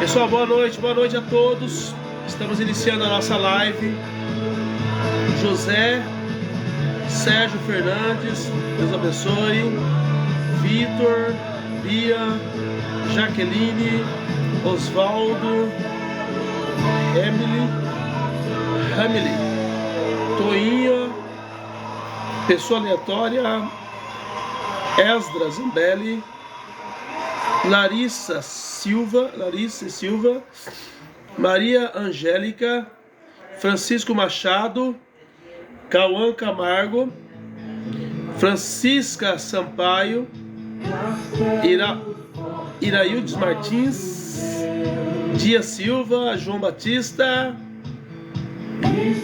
Pessoal, boa noite a todos. Estamos iniciando a nossa live. José, Sérgio Fernandes, Deus abençoe. Vitor, Bia, Jaqueline, Osvaldo, Hamily, Toinha, pessoa aleatória, Esdras Zambelli, Larissa Silva, Maria Angélica, Francisco Machado, Cauã Camargo, Francisca Sampaio, Iraildes Martins, Dia Silva, João Batista,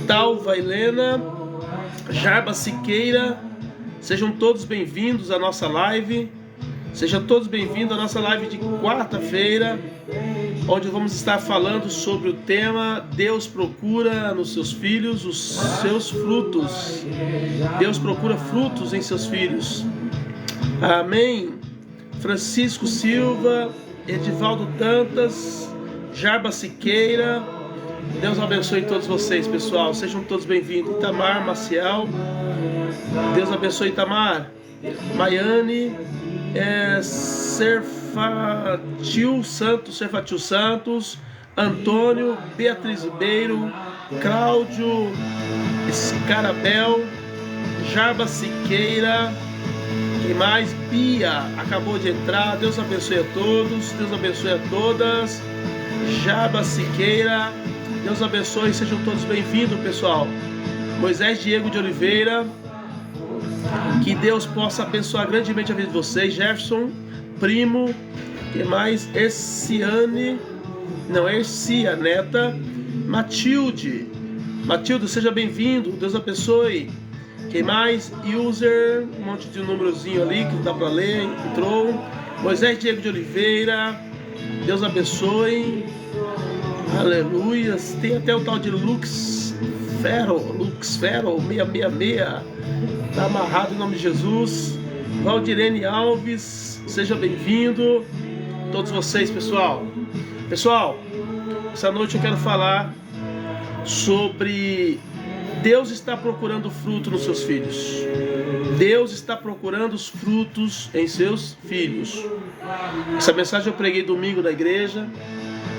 Talva Helena, Jarba Siqueira. Sejam todos bem-vindos à nossa live. Sejam todos bem-vindos à nossa live de quarta-feira, onde vamos estar falando sobre o tema Deus procura nos seus filhos os seus frutos. Deus procura frutos em seus filhos. Amém. Francisco Silva, Edivaldo Dantas, Jarba Siqueira. Deus abençoe todos vocês, pessoal. Sejam todos bem-vindos. Itamar Maciel. Deus abençoe, Itamar. Maiane, Serfatil Santos, Antônio, Beatriz Ribeiro, Cláudio Escarabel, Jarba Siqueira. Quem mais? Bia acabou de entrar. Deus abençoe a todos. Deus abençoe a todas. Jarba Siqueira. Deus abençoe. Sejam todos bem-vindos, pessoal. Moisés Diego de Oliveira. Que Deus possa abençoar grandemente a vida de vocês. Jefferson, primo. Quem mais? Ercia Neta. Matilde, seja bem-vindo. Deus abençoe. Quem mais? User, um monte de númerozinho ali que dá para ler, entrou. Moisés Diego de Oliveira, Deus abençoe. Aleluia. Tem até o tal de Lux Ferro 666. Está amarrado em nome de Jesus. Valdirene Alves, seja bem-vindo. Todos vocês, pessoal. Pessoal, essa noite eu quero falar sobre Deus está procurando fruto nos seus filhos. Deus está procurando os frutos em seus filhos. Essa mensagem eu preguei domingo na igreja,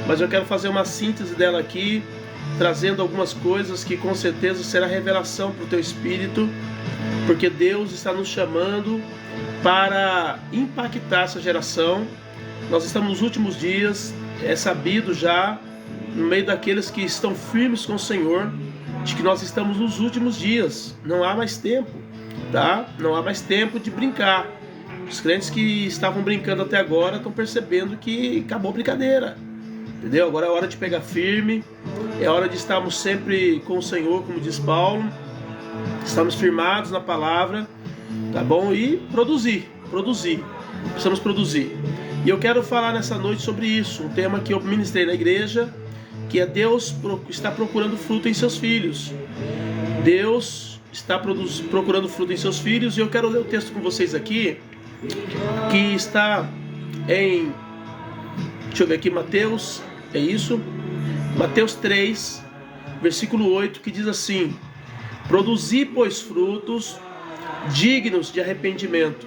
mas eu quero fazer uma síntese dela aqui, trazendo algumas coisas que com certeza será revelação para o teu espírito, porque Deus está nos chamando para impactar essa geração. Nós estamos nos últimos dias, é sabido já, no meio daqueles que estão firmes com o Senhor, de que nós estamos nos últimos dias. Não há mais tempo, tá? Não há mais tempo de brincar. Os crentes que estavam brincando até agora estão percebendo que acabou a brincadeira, entendeu? Agora é hora de pegar firme, é hora de estarmos sempre com o Senhor, como diz Paulo. Estamos firmados na palavra, tá bom? E produzir. Precisamos produzir. E eu quero falar nessa noite sobre isso, um tema que eu ministrei na igreja, que é Deus está procurando fruto em seus filhos. Deus está procurando fruto em seus filhos. E eu quero ler o texto com vocês aqui, que está em, deixa eu ver aqui, Mateus, é isso? Mateus 3, versículo 8, que diz assim: produzi, pois, frutos dignos de arrependimento,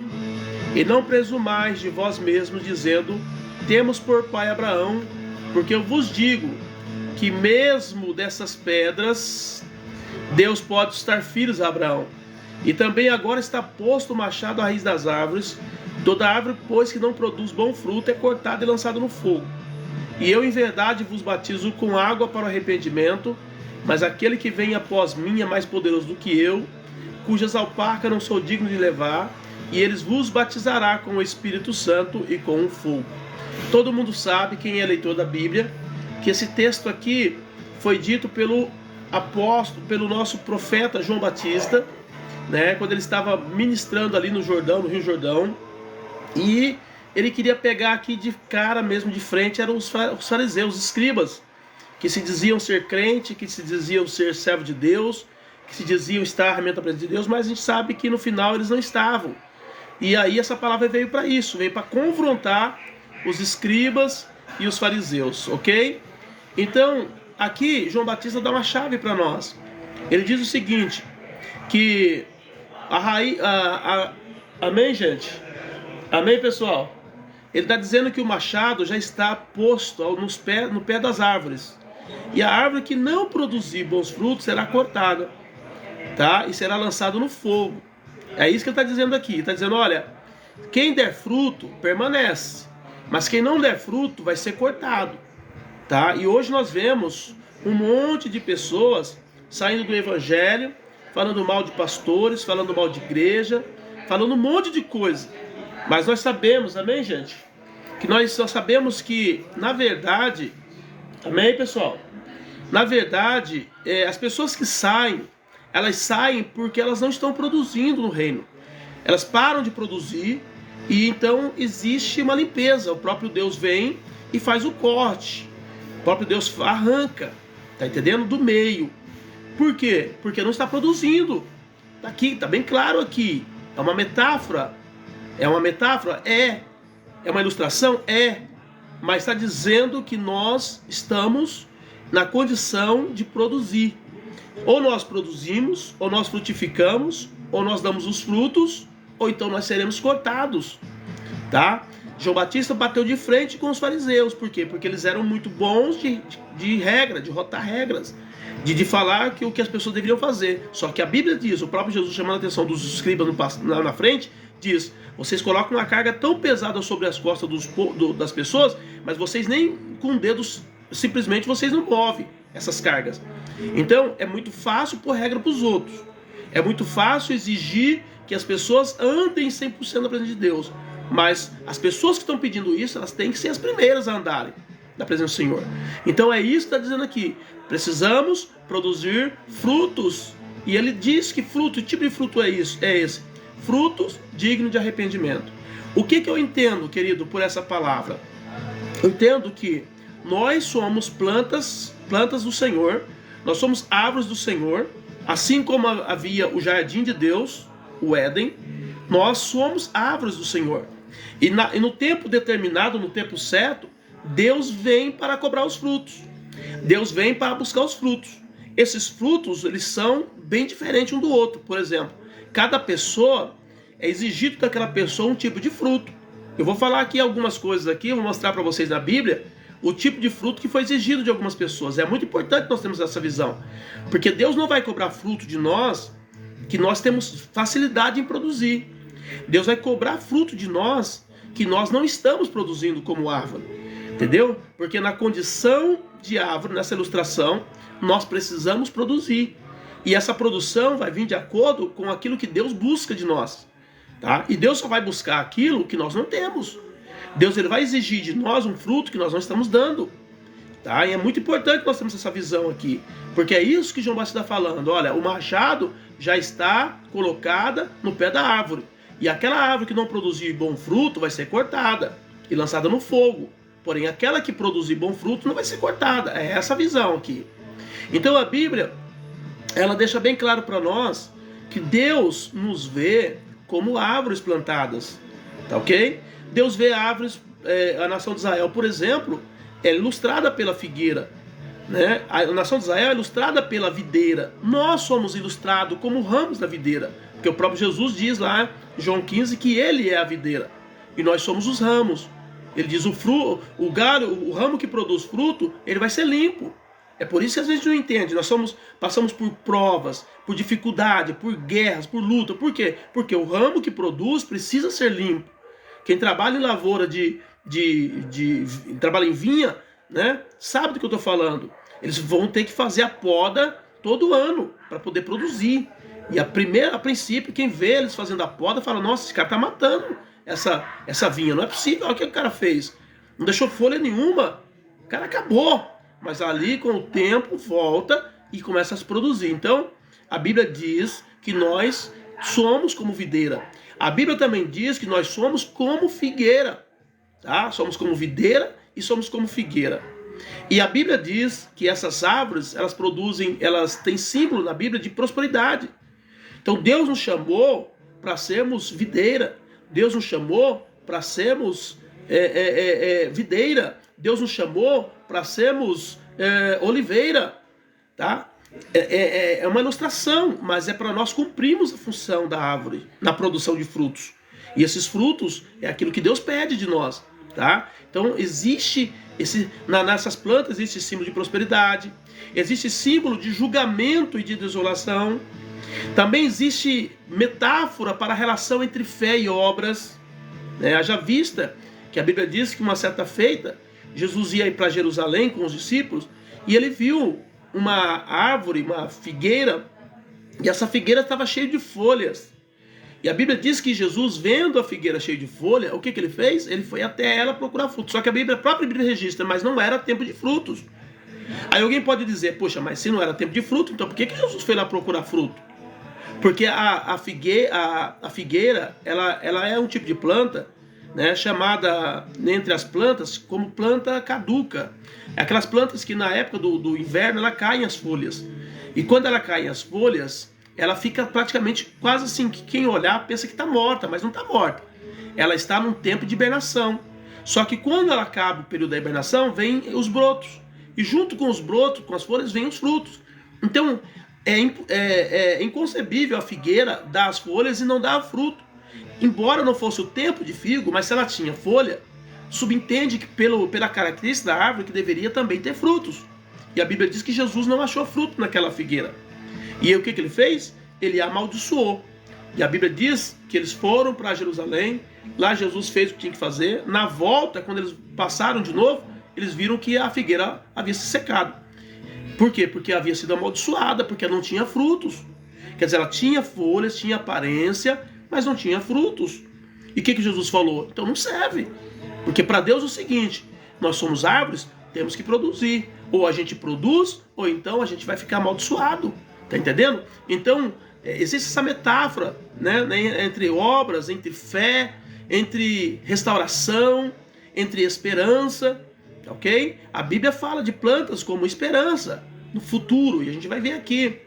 e não presumais de vós mesmos, dizendo: temos por pai Abraão, porque eu vos digo que mesmo dessas pedras Deus pode suscitar filhos a Abraão. E também agora está posto o machado à raiz das árvores. Toda árvore, pois, que não produz bom fruto é cortada e lançada no fogo. E eu em verdade vos batizo com água para o arrependimento, mas aquele que vem após mim é mais poderoso do que eu, cujas alparcas não sou digno de levar, e eles vos batizará com o Espírito Santo e com o fogo. Todo mundo sabe, quem é leitor da Bíblia, que esse texto aqui foi dito pelo apóstolo, pelo nosso profeta João Batista, né, quando ele estava ministrando ali no Jordão, no Rio Jordão, e ele queria pegar aqui de cara mesmo, de frente, eram os fariseus, os escribas, que se diziam ser crente, que se diziam ser servo de Deus, que se diziam estar realmente na presença de Deus, mas a gente sabe que no final eles não estavam. E aí essa palavra veio para isso, veio para confrontar os escribas e os fariseus, ok? Então, aqui João Batista dá uma chave para nós. Ele diz o seguinte, que amém, gente? Amém, pessoal? Ele está dizendo que o machado já está posto no pé das árvores. E a árvore que não produzir bons frutos será cortada, tá? E será lançada no fogo. É isso que ele está dizendo aqui. Ele está dizendo, olha, quem der fruto permanece, mas quem não der fruto vai ser cortado, tá? E hoje nós vemos um monte de pessoas saindo do evangelho, falando mal de pastores, falando mal de igreja, falando um monte de coisa. Mas nós sabemos, amém, gente? Que nós só sabemos que, na verdade, amém, pessoal? Na verdade, as pessoas que saem, elas saem porque elas não estão produzindo no reino. Elas param de produzir e então existe uma limpeza. O próprio Deus vem e faz o corte. O próprio Deus arranca, tá entendendo? Do meio. Por quê? Porque não está produzindo. Tá aqui, tá bem claro aqui. É uma metáfora. É uma metáfora? É. É uma ilustração? É. Mas está dizendo que nós estamos na condição de produzir. Ou nós produzimos, ou nós frutificamos, ou nós damos os frutos, ou então nós seremos cortados, tá? João Batista bateu de frente com os fariseus. Por quê? Porque eles eram muito bons de regra, de rotar regras, de falar o que as pessoas deveriam fazer. Só que a Bíblia diz, o próprio Jesus chamando a atenção dos escribas lá na frente, diz, vocês colocam uma carga tão pesada sobre as costas das pessoas, mas vocês nem com dedos, simplesmente vocês não movem essas cargas. Então é muito fácil pôr regra para os outros. É muito fácil exigir que as pessoas andem 100% na presença de Deus. Mas as pessoas que estão pedindo isso, elas têm que ser as primeiras a andarem na presença do Senhor. Então é isso que está dizendo aqui. Precisamos produzir frutos. E ele diz que fruto, que tipo de fruto é esse? Frutos dignos de arrependimento. O que eu entendo, querido, por essa palavra? Eu entendo que nós somos plantas do Senhor. Nós somos árvores do Senhor. Assim como havia o jardim de Deus, o Éden, nós somos árvores do Senhor. E no tempo determinado, no tempo certo, Deus vem para cobrar os frutos. Deus vem para buscar os frutos. Esses frutos, eles são bem diferentes um do outro. Por exemplo, cada pessoa, é exigido daquela pessoa um tipo de fruto. Eu vou falar aqui algumas coisas aqui, vou mostrar para vocês na Bíblia o tipo de fruto que foi exigido de algumas pessoas. É muito importante nós termos essa visão. Porque Deus não vai cobrar fruto de nós que nós temos facilidade em produzir. Deus vai cobrar fruto de nós que nós não estamos produzindo como árvore. Entendeu? Porque na condição de árvore, nessa ilustração, nós precisamos produzir. E essa produção vai vir de acordo com aquilo que Deus busca de nós. Tá? E Deus só vai buscar aquilo que nós não temos. Deus ele vai exigir de nós um fruto que nós não estamos dando. Tá? E é muito importante nós termos essa visão aqui. Porque é isso que João Batista está falando. Olha, o machado já está colocada no pé da árvore. E aquela árvore que não produzir bom fruto vai ser cortada e lançada no fogo. Porém, aquela que produzir bom fruto não vai ser cortada. É essa a visão aqui. Então a Bíblia, ela deixa bem claro para nós que Deus nos vê como árvores plantadas. Tá ok? Deus vê árvores, a nação de Israel, por exemplo, é ilustrada pela figueira. Né? A nação de Israel é ilustrada pela videira. Nós somos ilustrados como ramos da videira. Porque o próprio Jesus diz lá, em João 15, que ele é a videira. E nós somos os ramos. Ele diz o galho, o ramo que produz fruto, ele vai ser limpo. É por isso que às vezes não entende. Nós passamos por provas, por dificuldade, por guerras, por luta. Por quê? Porque o ramo que produz precisa ser limpo. Quem trabalha em lavoura, trabalha em vinha, né, sabe do que eu estou falando. Eles vão ter que fazer a poda todo ano para poder produzir. E a princípio, quem vê eles fazendo a poda fala, nossa, esse cara está matando essa vinha. Não é possível, olha o que o cara fez. Não deixou folha nenhuma. O cara acabou. Mas ali, com o tempo, volta e começa a se produzir. Então, a Bíblia diz que nós somos como videira. A Bíblia também diz que nós somos como figueira. Tá? Somos como videira e somos como figueira. E a Bíblia diz que essas árvores, elas têm símbolo na Bíblia de prosperidade. Então Deus nos chamou para sermos videira. Deus nos chamou para sermos videira. Deus nos chamou para sermos oliveira, tá? É uma ilustração, mas é para nós cumprirmos a função da árvore na produção de frutos. E esses frutos é aquilo que Deus pede de nós, tá? Então existe nessas plantas existe símbolo de prosperidade, existe símbolo de julgamento e de desolação. Também existe metáfora para a relação entre fé e obras, né? Haja vista que a Bíblia diz que uma certa feita Jesus ia para Jerusalém com os discípulos e ele viu uma árvore, uma figueira, e essa figueira estava cheia de folhas. E a Bíblia diz que Jesus, vendo a figueira cheia de folha, o que ele fez? Ele foi até ela procurar frutos. Só que a própria Bíblia registra, mas não era tempo de frutos. Aí alguém pode dizer, poxa, mas se não era tempo de fruto, então por que Jesus foi lá procurar fruto? Porque a figueira, ela é um tipo de planta, né, chamada entre as plantas como planta caduca. É aquelas plantas que na época do inverno ela caem as folhas. E quando ela cai as folhas, ela fica praticamente quase assim, que quem olhar pensa que está morta, mas não está morta. Ela está num tempo de hibernação. Só que quando ela acaba o período da hibernação, vem os brotos. E junto com os brotos, com as folhas, vem os frutos. Então é inconcebível a figueira dar as folhas e não dar fruto. Embora não fosse o tempo de figo, mas se ela tinha folha, subentende que pela característica da árvore que deveria também ter frutos. E a Bíblia diz que Jesus não achou fruto naquela figueira. E aí o que ele fez? Ele a amaldiçoou. E a Bíblia diz que eles foram para Jerusalém, lá Jesus fez o que tinha que fazer. Na volta, quando eles passaram de novo, eles viram que a figueira havia se secado. Por quê? Porque havia sido amaldiçoada, porque não tinha frutos. Quer dizer, ela tinha folhas, tinha aparência, mas não tinha frutos. E o que Jesus falou? Então não serve. Porque para Deus é o seguinte, nós somos árvores, temos que produzir. Ou a gente produz, ou então a gente vai ficar amaldiçoado. Tá entendendo? Então, existe essa metáfora, né, entre obras, entre fé, entre restauração, entre esperança, ok? A Bíblia fala de plantas como esperança no futuro, e a gente vai ver aqui,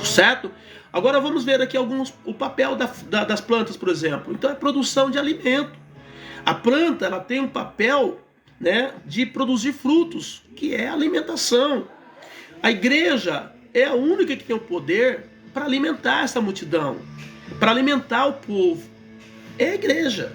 certo? Agora vamos ver aqui o papel das plantas, por exemplo. Então é produção de alimento. A planta ela tem um papel, né, de produzir frutos, que é alimentação. A igreja é a única que tem o poder para alimentar essa multidão, para alimentar o povo. É a igreja,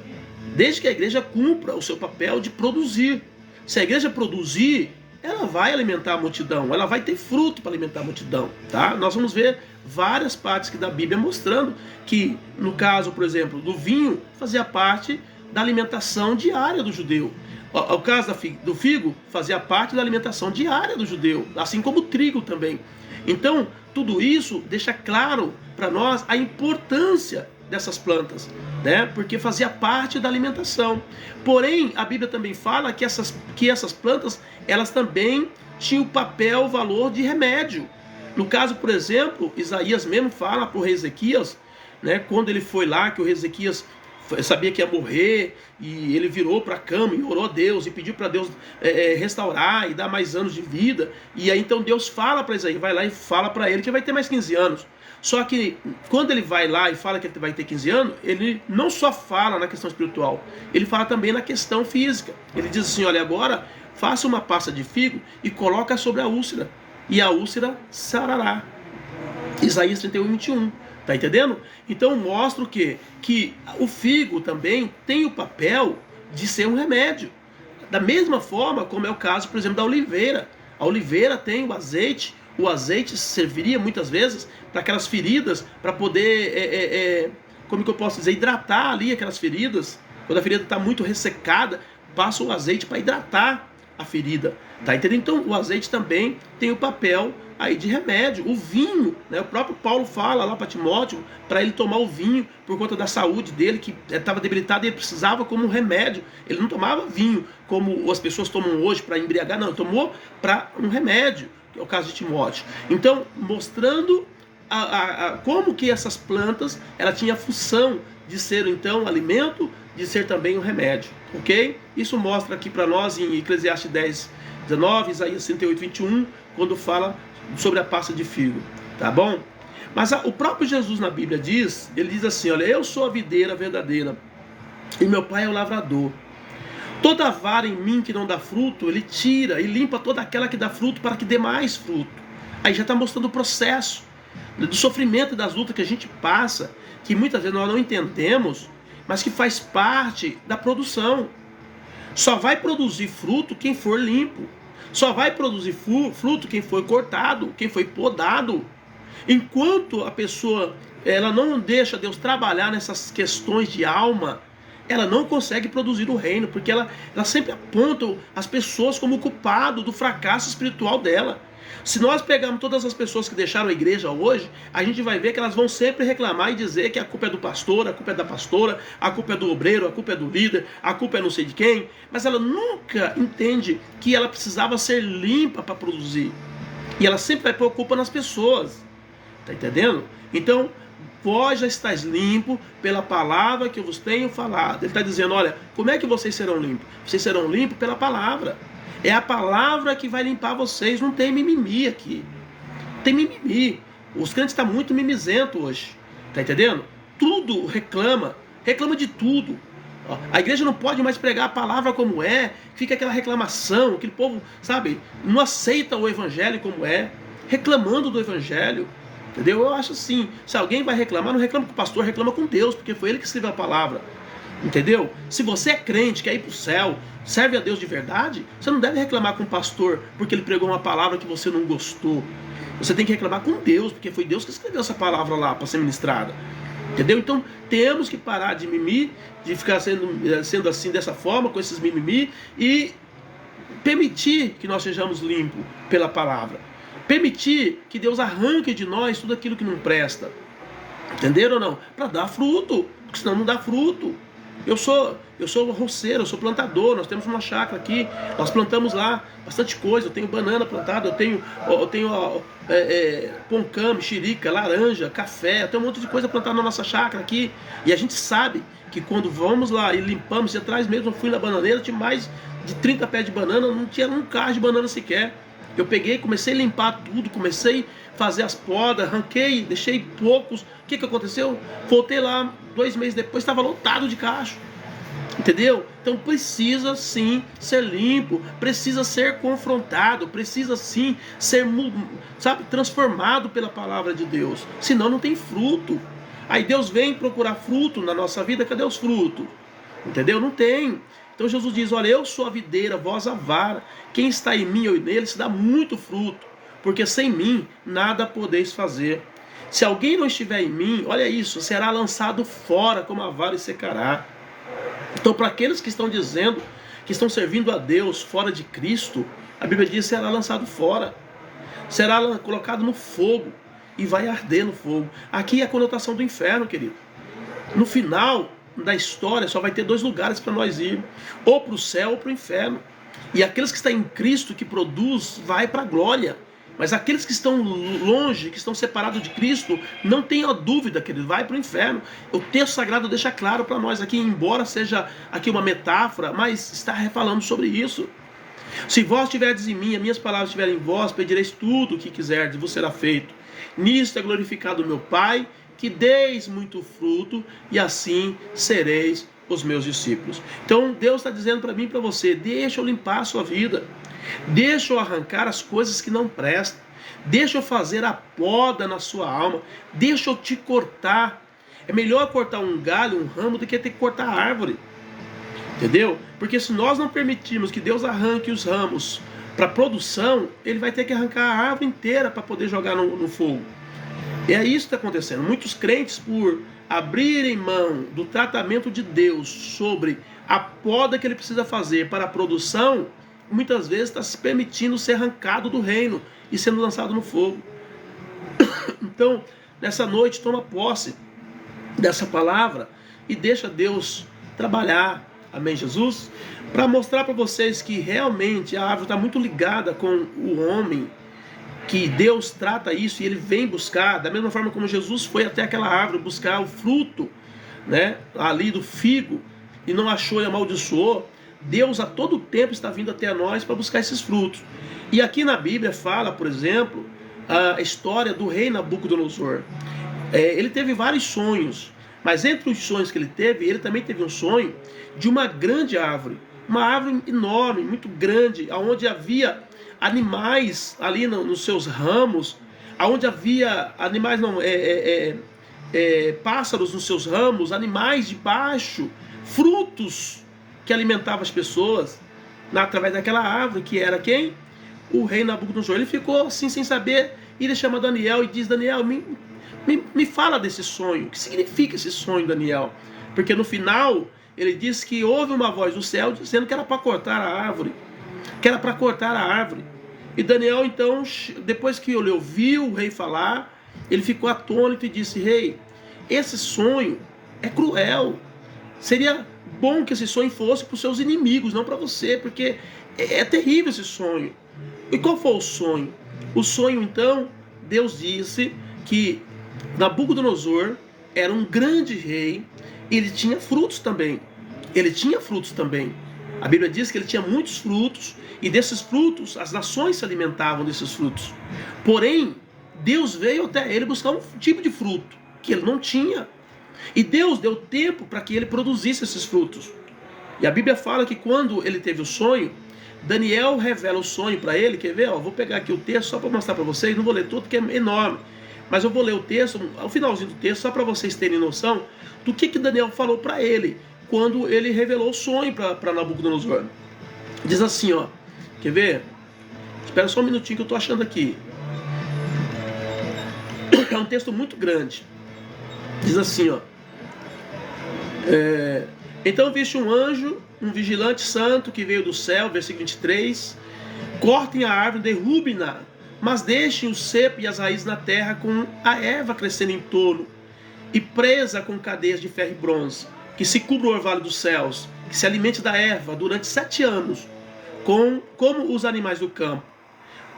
desde que a igreja cumpra o seu papel de produzir. Se a igreja produzir, ela vai alimentar a multidão, ela vai ter fruto para alimentar a multidão, tá? Nós vamos ver várias partes aqui da Bíblia mostrando que, no caso, por exemplo, do vinho, fazia parte da alimentação diária do judeu. O caso do figo fazia parte da alimentação diária do judeu, assim como o trigo também. Então, tudo isso deixa claro para nós a importância dessas plantas, né? Porque fazia parte da alimentação. Porém, a Bíblia também fala que essas plantas, elas também tinham o papel, o valor de remédio. No caso, por exemplo, Isaías mesmo fala para o rei Ezequias, né? Quando ele foi lá, que o rei Ezequias sabia que ia morrer, e ele virou para a cama e orou a Deus e pediu para Deus restaurar e dar mais anos de vida. E aí então Deus fala para Isaías, vai lá e fala para ele que vai ter mais 15 anos. Só que quando ele vai lá e fala que ele vai ter 15 anos, ele não só fala na questão espiritual, ele fala também na questão física. Ele diz assim, olha, agora faça uma pasta de figo e coloca sobre a úlcera, e a úlcera sarará. Isaías 31:21. Tá entendendo? Então mostra o quê? Que o figo também tem o papel de ser um remédio. Da mesma forma como é o caso, por exemplo, da oliveira. A oliveira tem o azeite serviria muitas vezes para aquelas feridas, para poder, como que eu posso dizer, hidratar ali aquelas feridas. Quando a ferida está muito ressecada, passa o azeite para hidratar a ferida. Tá entendendo? Então o azeite também tem o papel aí de remédio. O vinho, né? O próprio Paulo fala lá para Timóteo para ele tomar o vinho por conta da saúde dele, que estava debilitado e ele precisava como um remédio. Ele não tomava vinho como as pessoas tomam hoje para embriagar, não, ele tomou para um remédio, que é o caso de Timóteo. Então, mostrando como que essas plantas ela tinha a função de ser então alimento, de ser também um remédio, ok? Isso mostra aqui para nós em Eclesiastes 10:19, Isaías 38:21, quando fala sobre a pasta de figo, tá bom? Mas o próprio Jesus na Bíblia diz, ele diz assim, olha, eu sou a videira verdadeira e meu pai é o lavrador. Toda vara em mim que não dá fruto, ele tira e limpa toda aquela que dá fruto para que dê mais fruto. Aí já está mostrando o processo do sofrimento e das lutas que a gente passa, que muitas vezes nós não entendemos, mas que faz parte da produção. Só vai produzir fruto quem for limpo. Só vai produzir fruto quem foi cortado, quem foi podado. Enquanto a pessoa ela não deixa Deus trabalhar nessas questões de alma, ela não consegue produzir o reino, porque ela sempre aponta as pessoas como culpado do fracasso espiritual dela. Se nós pegarmos todas as pessoas que deixaram a igreja hoje, a gente vai ver que elas vão sempre reclamar e dizer que a culpa é do pastor, a culpa é da pastora, a culpa é do obreiro, a culpa é do líder, a culpa é não sei de quem, mas ela nunca entende que ela precisava ser limpa para produzir. E ela sempre vai pôr culpa nas pessoas. Está entendendo? Então, vós já estáis limpo pela palavra que eu vos tenho falado. Ele está dizendo, olha, como é que vocês serão limpos? Vocês serão limpos pela palavra. É a palavra que vai limpar vocês. Não tem mimimi aqui. Não tem mimimi. Os crentes estão muito mimizentos hoje. Está entendendo? Tudo reclama. Reclama de tudo. A igreja não pode mais pregar a palavra como é. Fica aquela reclamação. Aquele povo, sabe, não aceita o evangelho como é. Reclamando do evangelho. Entendeu? Eu acho assim, se alguém vai reclamar, não reclama com o pastor, reclama com Deus, porque foi ele que escreveu a palavra. Entendeu? Se você é crente, quer ir para o céu, serve a Deus de verdade, você não deve reclamar com o pastor porque ele pregou uma palavra que você não gostou. Você tem que reclamar com Deus, porque foi Deus que escreveu essa palavra lá para ser ministrada. Entendeu? Então temos que parar de mimimi, de ficar sendo assim dessa forma, com esses mimimi, e permitir que nós sejamos limpos pela palavra. Permitir que Deus arranque de nós tudo aquilo que não presta. Entenderam ou não? Para dar fruto, porque senão não dá fruto. Eu sou roceiro, eu sou plantador, nós temos uma chácara aqui, nós plantamos lá bastante coisa, eu tenho banana plantada, eu tenho poncã, mexerica, laranja, café, eu tenho um monte de coisa plantada na nossa chácara aqui, e a gente sabe que quando vamos lá e limpamos, e atrás mesmo eu fui na bananeira, tinha mais de 30 pés de banana, não tinha um cacho de banana sequer. Eu peguei, comecei a limpar tudo, comecei a fazer as podas, arranquei, deixei poucos. O que aconteceu? Voltei lá 2 meses depois, estava lotado de cacho. Entendeu? Então precisa sim ser limpo, precisa ser confrontado, precisa sim ser, sabe, transformado pela palavra de Deus. Senão não tem fruto. Aí Deus vem procurar fruto na nossa vida, cadê os frutos? Entendeu? Não tem. Então Jesus diz, olha, eu sou a videira, vós a vara. Quem está em mim ou nele se dá muito fruto, porque sem mim nada podeis fazer. Se alguém não estiver em mim, olha isso, será lançado fora como a vara e secará. Então para aqueles que estão dizendo que estão servindo a Deus fora de Cristo, a Bíblia diz, será lançado fora. Será colocado no fogo e vai arder no fogo. Aqui é a conotação do inferno, querido. No final da história só vai ter 2 lugares para nós ir, ou para o céu ou para o inferno. E aqueles que estão em Cristo, que produz, vai para a glória. Mas aqueles que estão longe, que estão separados de Cristo, não tenha dúvida que ele vai para o inferno. O texto sagrado deixa claro para nós aqui, embora seja aqui uma metáfora, mas está falando sobre isso. Se vós estiverdes em mim, as minhas palavras estiverem em vós, pedireis tudo o que quiserdes, vos será feito. Nisto é glorificado o meu Pai, que deis muito fruto, e assim sereis os meus discípulos. Então Deus está dizendo para mim e para você, deixa eu limpar a sua vida, deixa eu arrancar as coisas que não prestam, deixa eu fazer a poda na sua alma, deixa eu te cortar. É melhor cortar um galho, um ramo, do que ter que cortar a árvore. Entendeu? Porque se nós não permitirmos que Deus arranque os ramos para produção, ele vai ter que arrancar a árvore inteira para poder jogar no fogo. E é isso que está acontecendo. Muitos crentes, por abrirem mão do tratamento de Deus sobre a poda que ele precisa fazer para a produção, muitas vezes está se permitindo ser arrancado do reino e sendo lançado no fogo. Então, nessa noite, toma posse dessa palavra e deixa Deus trabalhar, amém, Jesus? Para mostrar para vocês que realmente a árvore está muito ligada com o homem, que Deus trata isso e ele vem buscar, da mesma forma como Jesus foi até aquela árvore buscar o fruto, né, ali do figo, e não achou e amaldiçoou. Deus a todo tempo está vindo até nós para buscar esses frutos. E aqui na Bíblia fala, por exemplo, a história do rei Nabucodonosor. Ele teve vários sonhos, mas entre os sonhos que ele também teve um sonho de uma grande árvore. uma árvore enorme, muito grande, onde havia animais ali nos seus ramos, onde havia animais, não, pássaros nos seus ramos, animais debaixo, frutos que alimentavam as pessoas, através daquela árvore, que era quem? O rei Nabucodonosor. Ele ficou assim sem saber, e ele chama Daniel e diz: Daniel, me fala desse sonho, o que significa esse sonho, Daniel? Porque no final ele diz que houve uma voz do céu dizendo que era para cortar a árvore, e Daniel então, depois que ele ouviu o rei falar, ele ficou atônito e disse: rei, esse sonho é cruel, seria bom que esse sonho fosse para os seus inimigos, não para você, porque é terrível esse sonho. E qual foi o sonho? O sonho, então, Deus disse que Nabucodonosor era um grande rei, e ele tinha frutos também. A Bíblia diz que ele tinha muitos frutos, e desses frutos as nações se alimentavam desses frutos. Porém, Deus veio até ele buscar um tipo de fruto que ele não tinha. E Deus deu tempo para que ele produzisse esses frutos. E a Bíblia fala que quando ele teve o sonho, Daniel revela o sonho para ele. Quer ver? Vou pegar aqui o texto só para mostrar para vocês. Não vou ler todo porque é enorme, mas eu vou ler o texto, ao finalzinho do texto, só para vocês terem noção do que Daniel falou para ele quando ele revelou o sonho para Nabucodonosor. Diz assim, quer ver? Espera só um minutinho que eu estou achando aqui. É um texto muito grande. Diz assim, então viste um anjo, um vigilante santo que veio do céu, versículo 23, cortem a árvore, derrubem-na, mas deixem o cepo e as raízes na terra, com a erva crescendo em torno, e presa com cadeias de ferro e bronze, que se cubra o orvalho dos céus, que se alimente da erva durante 7 anos, como os animais do campo.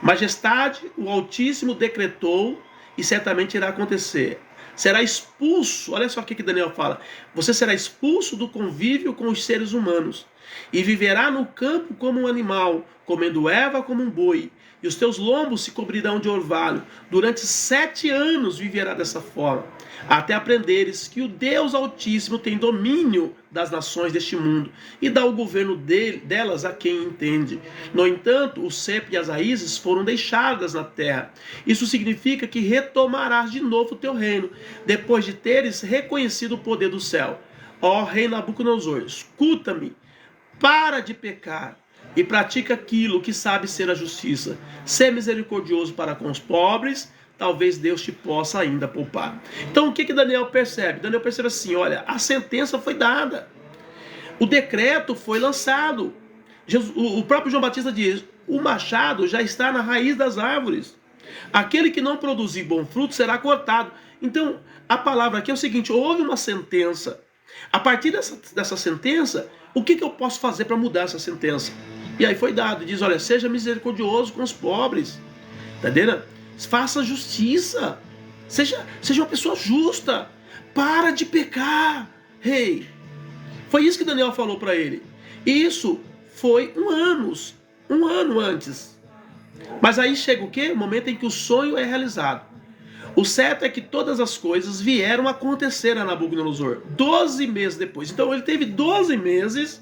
Majestade, o Altíssimo decretou, e certamente irá acontecer. Será expulso, olha só o que Daniel fala: você será expulso do convívio com os seres humanos, e viverá no campo como um animal, comendo erva como um boi, e os teus lombos se cobrirão de orvalho. Durante 7 anos viverá dessa forma, até aprenderes que o Deus Altíssimo tem domínio das nações deste mundo, e dá o governo delas a quem entende. No entanto, o cepo e as raízes foram deixadas na terra. Isso significa que retomarás de novo o teu reino, depois de teres reconhecido o poder do céu. Ó rei Nabucodonosor, escuta-me, para de pecar, e pratica aquilo que sabe ser a justiça. Sê misericordioso para com os pobres, talvez Deus te possa ainda poupar. Então o que Daniel percebe? Daniel percebe assim: olha, a sentença foi dada, o decreto foi lançado. O próprio João Batista diz: o machado já está na raiz das árvores, aquele que não produzir bom fruto será cortado. Então a palavra aqui é o seguinte: houve uma sentença. A partir dessa sentença, o que eu posso fazer para mudar essa sentença? E aí foi dado, diz: olha, seja misericordioso com os pobres, tá entendendo? Faça justiça, seja uma pessoa justa, para de pecar, rei. Foi isso que Daniel falou para ele. E isso foi um ano antes. Mas aí chega o quê? O momento em que o sonho é realizado. O certo é que todas as coisas vieram a acontecer a Nabucodonosor 12 meses depois. Então ele teve 12 meses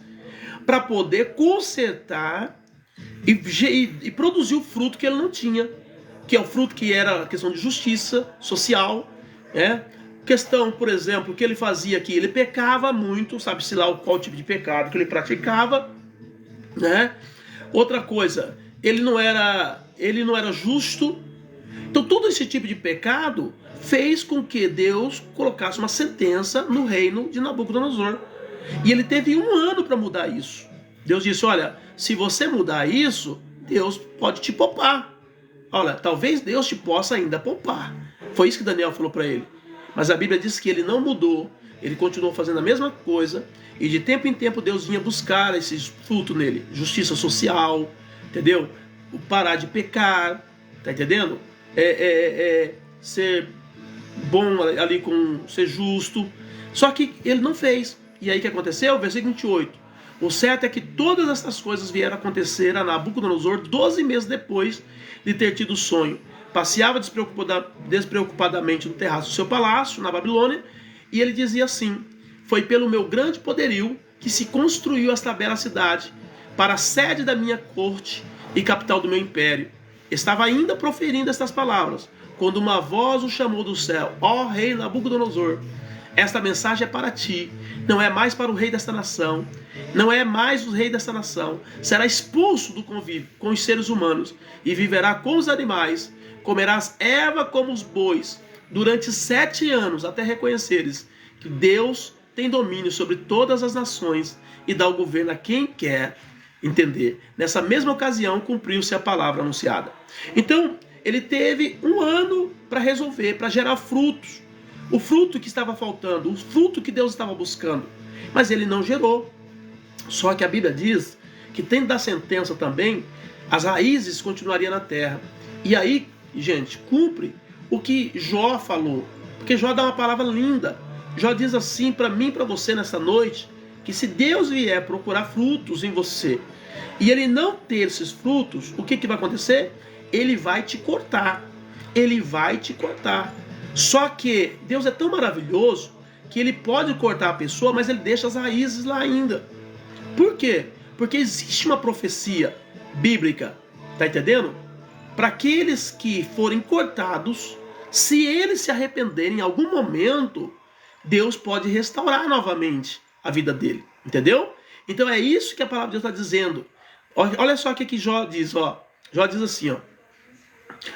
para poder consertar e produzir o fruto que ele não tinha, que é o fruto que era a questão de justiça social, questão, por exemplo, que ele fazia aqui, ele pecava muito, sabe-se lá qual tipo de pecado que ele praticava, né? Outra coisa, ele não era justo. Então todo esse tipo de pecado fez com que Deus colocasse uma sentença no reino de Nabucodonosor. E ele teve 1 ano para mudar isso. Deus disse: olha, se você mudar isso, Deus pode te poupar. Olha, talvez Deus te possa ainda poupar. Foi isso que Daniel falou para ele. Mas a Bíblia diz que ele não mudou, ele continuou fazendo a mesma coisa, e de tempo em tempo Deus vinha buscar esses frutos nele. Justiça social, entendeu? O parar de pecar, tá entendendo? Ser bom ali, ser justo. Só que ele não fez. E aí o que aconteceu? Versículo 28. O certo é que todas essas coisas vieram a acontecer a Nabucodonosor 12 meses depois de ter tido o sonho. Passeava despreocupadamente no terraço do seu palácio, na Babilônia, e ele dizia assim: foi pelo meu grande poderio que se construiu esta bela cidade, para a sede da minha corte e capital do meu império. Estava ainda proferindo estas palavras, quando uma voz o chamou do céu: ó rei Nabucodonosor, esta mensagem é para ti, não é mais para o rei desta nação, não é mais o rei desta nação, será expulso do convívio com os seres humanos, e viverá com os animais, comerás erva como os bois, durante 7 anos, até reconheceres que Deus tem domínio sobre todas as nações, e dá o governo a quem quer entender. Nessa mesma ocasião, cumpriu-se a palavra anunciada. Então, ele teve 1 ano para resolver, para gerar frutos. O fruto que estava faltando, o fruto que Deus estava buscando. Mas ele não gerou. Só que a Bíblia diz que, tendo da sentença também, as raízes continuariam na terra. E aí, gente, cumpre o que Jó falou. Porque Jó dá uma palavra linda. Jó diz assim para mim e para você nessa noite, que se Deus vier procurar frutos em você, e ele não ter esses frutos, o que vai acontecer? Ele vai te cortar. Ele vai te cortar. Só que Deus é tão maravilhoso que ele pode cortar a pessoa, mas ele deixa as raízes lá ainda. Por quê? Porque existe uma profecia bíblica, tá entendendo? Para aqueles que forem cortados, se eles se arrependerem em algum momento, Deus pode restaurar novamente a vida dele, entendeu? Então é isso que a palavra de Deus está dizendo. Olha só o que Jó diz, ó. Jó diz assim, ó: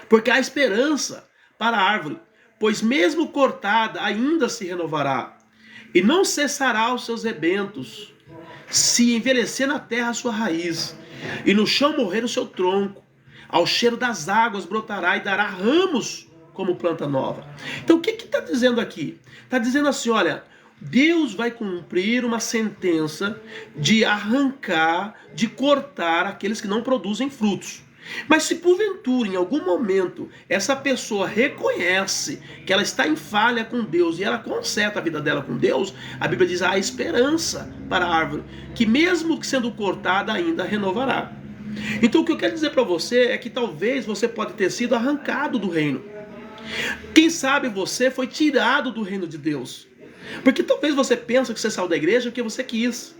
porque há esperança para a árvore, pois mesmo cortada ainda se renovará, e não cessará os seus rebentos, se envelhecer na terra a sua raiz, e no chão morrer o seu tronco, ao cheiro das águas brotará e dará ramos como planta nova. Então o que está dizendo aqui? Está dizendo assim, olha, Deus vai cumprir uma sentença de arrancar, de cortar aqueles que não produzem frutos. Mas se porventura, em algum momento, essa pessoa reconhece que ela está em falha com Deus e ela conserta a vida dela com Deus, a Bíblia diz: há esperança para a árvore, que mesmo que sendo cortada ainda renovará. Então o que eu quero dizer para você é que talvez você pode ter sido arrancado do reino. Quem sabe você foi tirado do reino de Deus. Porque talvez você pense que você saiu da igreja porque você quis.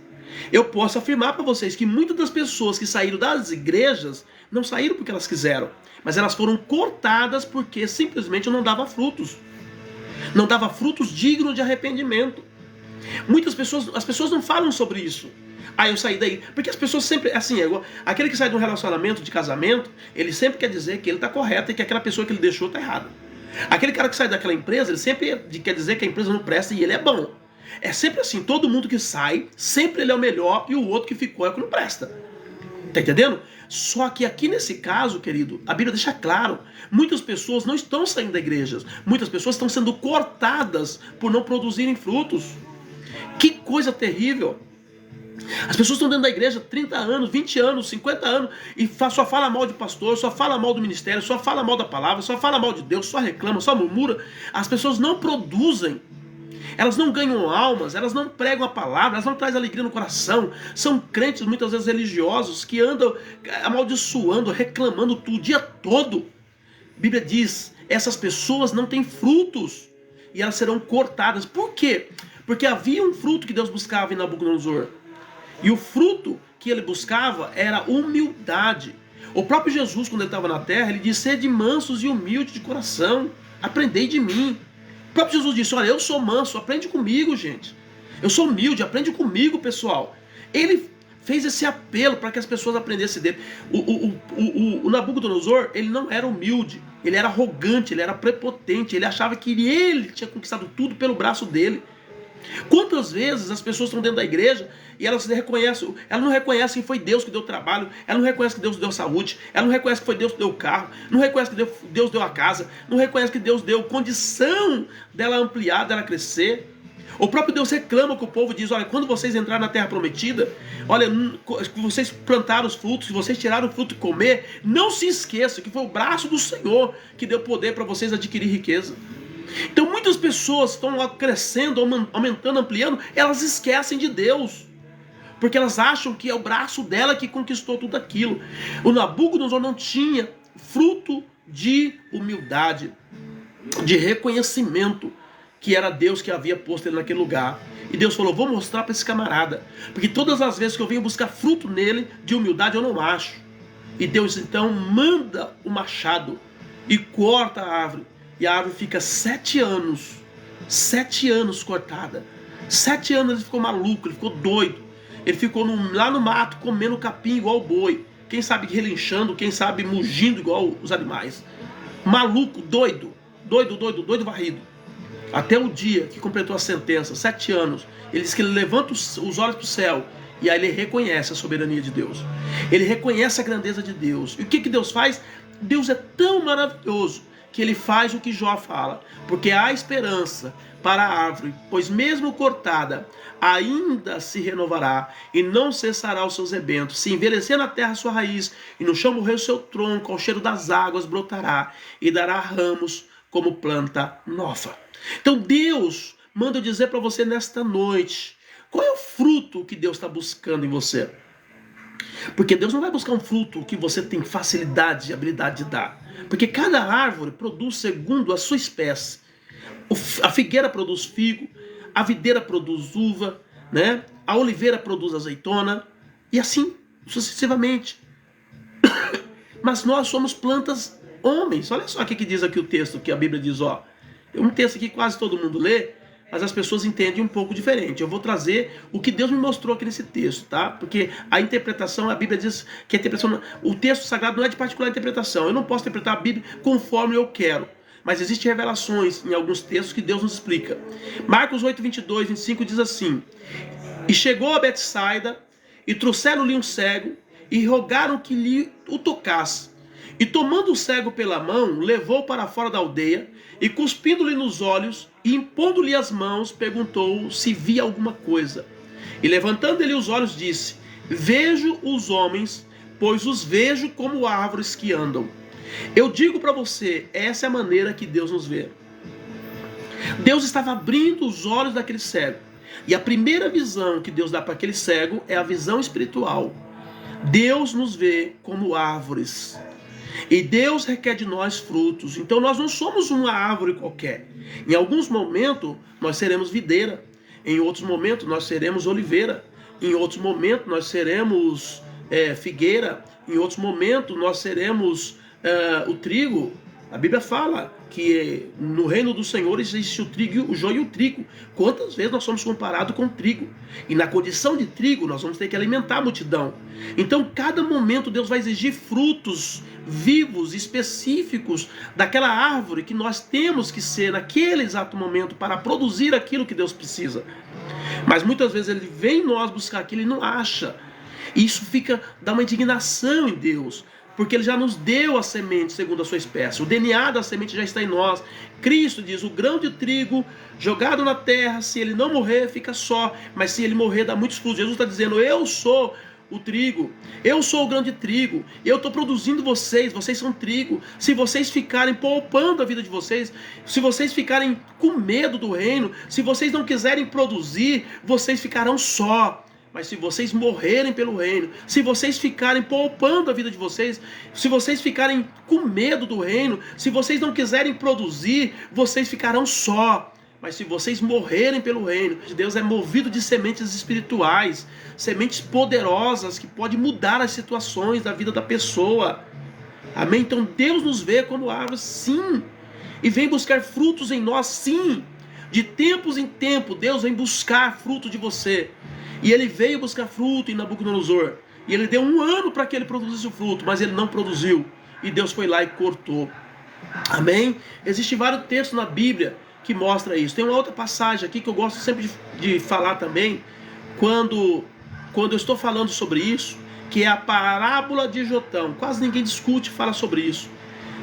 Eu posso afirmar para vocês que muitas das pessoas que saíram das igrejas não saíram porque elas quiseram, mas elas foram cortadas porque simplesmente não dava frutos. Não dava frutos dignos de arrependimento. Muitas pessoas, as pessoas não falam sobre isso. Ah, eu saí daí. Porque as pessoas sempre, assim, aquele que sai de um relacionamento de casamento, ele sempre quer dizer que ele está correto e que aquela pessoa que ele deixou está errada. Aquele cara que sai daquela empresa, ele sempre quer dizer que a empresa não presta e ele é bom. É sempre assim, todo mundo que sai, sempre ele é o melhor e o outro que ficou é o que não presta. Tá entendendo? Só que aqui nesse caso, querido, a Bíblia deixa claro, muitas pessoas não estão saindo da igreja, muitas pessoas estão sendo cortadas por não produzirem frutos. Que coisa terrível! As pessoas estão dentro da igreja 30 anos, 20 anos, 50 anos e só fala mal de pastor, só fala mal do ministério, só fala mal da palavra, só fala mal de Deus, só reclama, só murmura. As pessoas não produzem, elas não ganham almas, elas não pregam a palavra, elas não trazem alegria no coração. São crentes muitas vezes religiosos que andam amaldiçoando, reclamando o dia todo. A Bíblia diz, essas pessoas não têm frutos e elas serão cortadas. Por quê? Porque havia um fruto que Deus buscava em Nabucodonosor. E o fruto que ele buscava era humildade. O próprio Jesus, quando ele estava na terra, ele disse: sede mansos e humildes de coração, aprendei de mim. O próprio Jesus disse: olha, eu sou manso, aprende comigo, gente. Eu sou humilde, aprende comigo, pessoal. Ele fez esse apelo para que as pessoas aprendessem dele. O Nabucodonosor, ele não era humilde, ele era arrogante, ele era prepotente, ele achava que ele tinha conquistado tudo pelo braço dele. Quantas vezes as pessoas estão dentro da igreja e elas não reconhecem que foi Deus que deu trabalho, ela não reconhece que Deus deu saúde, ela não reconhece que foi Deus que deu o carro, não reconhece que Deus deu a casa, não reconhece que Deus deu condição dela ampliar, dela crescer. O próprio Deus reclama com o povo, diz: olha, quando vocês entrarem na terra prometida, olha, vocês plantaram os frutos, vocês tiraram o fruto e comer, não se esqueçam que foi o braço do Senhor que deu poder para vocês adquirir riqueza. Então muitas pessoas estão crescendo, aumentando, ampliando, elas esquecem de Deus, porque elas acham que é o braço dela que conquistou tudo aquilo. O Nabucodonosor não tinha fruto de humildade, de reconhecimento que era Deus que havia posto ele naquele lugar. E Deus falou, vou mostrar para esse camarada, porque todas as vezes que eu venho buscar fruto nele, de humildade eu não acho. E Deus então manda o machado e corta a árvore. E a árvore fica 7 anos cortada. 7 anos ele ficou maluco, ele ficou doido. Ele ficou lá no mato comendo capim igual o boi. Quem sabe relinchando, quem sabe mugindo igual os animais. Maluco, doido varrido. Até o dia que completou a sentença, 7 anos. Ele diz que ele levanta os olhos para o céu. E aí ele reconhece a soberania de Deus. Ele reconhece a grandeza de Deus. E o que Deus faz? Deus é tão maravilhoso que ele faz o que Jó fala. Porque há esperança para a árvore, pois mesmo cortada, ainda se renovará e não cessará os seus rebentos. Se envelhecer na terra a sua raiz e no chão morrer o seu tronco, ao cheiro das águas brotará e dará ramos como planta nova. Então Deus manda eu dizer para você nesta noite, qual é o fruto que Deus está buscando em você? Porque Deus não vai buscar um fruto que você tem facilidade e habilidade de dar. Porque cada árvore produz segundo a sua espécie. A figueira produz figo, a videira produz uva, né? A oliveira produz azeitona, e assim sucessivamente. Mas nós somos plantas homens. Olha só o que diz aqui o texto, que a Bíblia diz, ó. É um texto que quase todo mundo lê, mas as pessoas entendem um pouco diferente. Eu vou trazer o que Deus me mostrou aqui nesse texto, tá? Porque a interpretação, a Bíblia diz que a interpretação, o texto sagrado não é de particular interpretação. Eu não posso interpretar a Bíblia conforme eu quero. Mas existem revelações em alguns textos que Deus nos explica. Marcos 8, 22, 25 diz assim: E chegou a Betsaida, e trouxeram-lhe um cego, e rogaram que lhe o tocasse. E tomando o cego pela mão, levou para fora da aldeia, e cuspindo-lhe nos olhos, e impondo-lhe as mãos, perguntou se via alguma coisa. E levantando ele os olhos, disse: Vejo os homens, pois os vejo como árvores que andam. Eu digo para você, essa é a maneira que Deus nos vê. Deus estava abrindo os olhos daquele cego. E a primeira visão que Deus dá para aquele cego é a visão espiritual. Deus nos vê como árvores. E Deus requer de nós frutos. Então nós não somos uma árvore qualquer. Em alguns momentos nós seremos videira. Em outros momentos nós seremos oliveira. Em outros momentos nós seremos figueira. Em outros momentos nós seremos o trigo. A Bíblia fala que no reino do Senhor existe o trigo, o joio e o trigo. Quantas vezes nós somos comparados com o trigo? E na condição de trigo nós vamos ter que alimentar a multidão. Então cada momento Deus vai exigir frutos vivos, específicos daquela árvore que nós temos que ser naquele exato momento para produzir aquilo que Deus precisa. Mas muitas vezes ele vem em nós buscar aquilo e não acha. E isso dá uma indignação em Deus. Porque ele já nos deu a semente segundo a sua espécie. O DNA da semente já está em nós. Cristo diz, o grão de trigo jogado na terra, se ele não morrer, fica só. Mas se ele morrer, dá muitos frutos. Jesus está dizendo, eu sou o trigo. Eu sou o grão de trigo. Eu estou produzindo vocês. Vocês são trigo. Se vocês ficarem poupando a vida de vocês, se vocês ficarem com medo do reino, se vocês não quiserem produzir, vocês ficarão só. Mas se vocês morrerem pelo reino, se vocês ficarem poupando a vida de vocês, se vocês ficarem com medo do reino, se vocês não quiserem produzir, vocês ficarão só. Mas se vocês morrerem pelo reino, Deus é movido de sementes espirituais, sementes poderosas que podem mudar as situações da vida da pessoa. Amém? Então Deus nos vê como árvores, sim. E vem buscar frutos em nós, sim. De tempos em tempo, Deus vem buscar fruto de você. E ele veio buscar fruto em Nabucodonosor. E ele deu 1 ano para que ele produzisse o fruto, mas ele não produziu. E Deus foi lá e cortou. Amém? Existem vários textos na Bíblia que mostram isso. Tem uma outra passagem aqui que eu gosto sempre de falar também, quando eu estou falando sobre isso, que é a parábola de Jotão. Quase ninguém discute e fala sobre isso.